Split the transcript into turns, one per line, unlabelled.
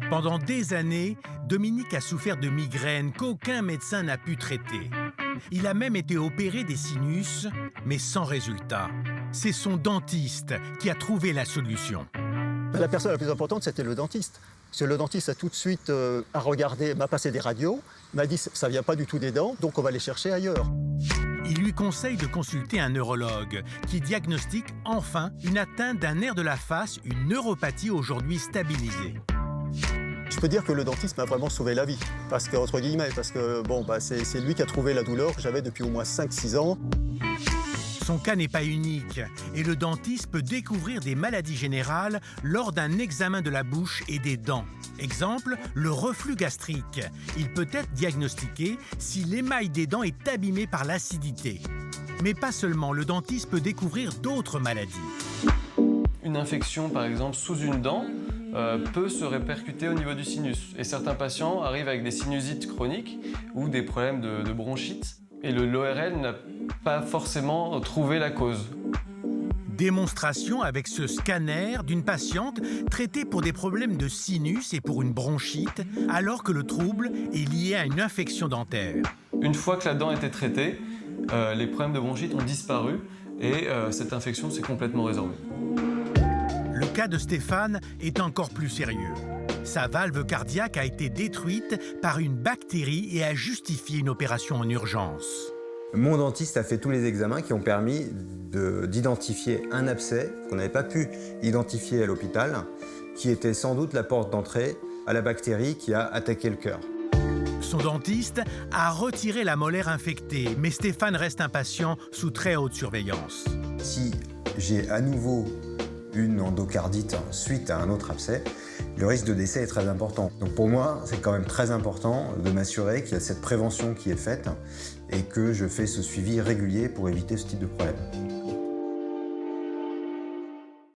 Pendant des années, Dominique a souffert de migraines qu'aucun médecin n'a pu traiter. Il a même été opéré des sinus, mais sans résultat. C'est son dentiste qui a trouvé la solution.
La personne la plus importante, c'était le dentiste. Parce que le dentiste a tout de suite a regardé, m'a passé des radios, m'a dit ça ne vient pas du tout des dents, donc on va les chercher ailleurs.
Il lui conseille de consulter un neurologue qui diagnostique enfin une atteinte d'un nerf de la face, une neuropathie aujourd'hui stabilisée.
Je peux dire que le dentiste m'a vraiment sauvé la vie, parce que, entre guillemets, parce que c'est lui qui a trouvé la douleur que j'avais depuis au moins 5-6 ans.
Son cas n'est pas unique et le dentiste peut découvrir des maladies générales lors d'un examen de la bouche et des dents. Exemple, le reflux gastrique. Il peut être diagnostiqué si l'émail des dents est abîmé par l'acidité. Mais pas seulement, le dentiste peut découvrir d'autres maladies.
Une infection, par exemple, sous une dent, peut se répercuter au niveau du sinus. Et certains patients arrivent avec des sinusites chroniques ou des problèmes de bronchite. Et l'ORL n'a pas forcément trouvé la cause.
Démonstration avec ce scanner d'une patiente traitée pour des problèmes de sinus et pour une bronchite, alors que le trouble est lié à une infection dentaire.
Une fois que la dent était traitée, les problèmes de bronchite ont disparu et cette infection s'est complètement résorbée.
Le cas de Stéphane est encore plus sérieux. Sa valve cardiaque a été détruite par une bactérie et a justifié une opération en urgence.
Mon dentiste a fait tous les examens qui ont permis d'identifier un abcès qu'on n'avait pas pu identifier à l'hôpital, qui était sans doute la porte d'entrée à la bactérie qui a attaqué le cœur.
Son dentiste a retiré la molaire infectée, mais Stéphane reste un patient sous très haute surveillance.
Si j'ai à nouveau une endocardite suite à un autre abcès, le risque de décès est très important. Donc pour moi, c'est quand même très important de m'assurer qu'il y a cette prévention qui est faite et que je fais ce suivi régulier pour éviter ce type de problème.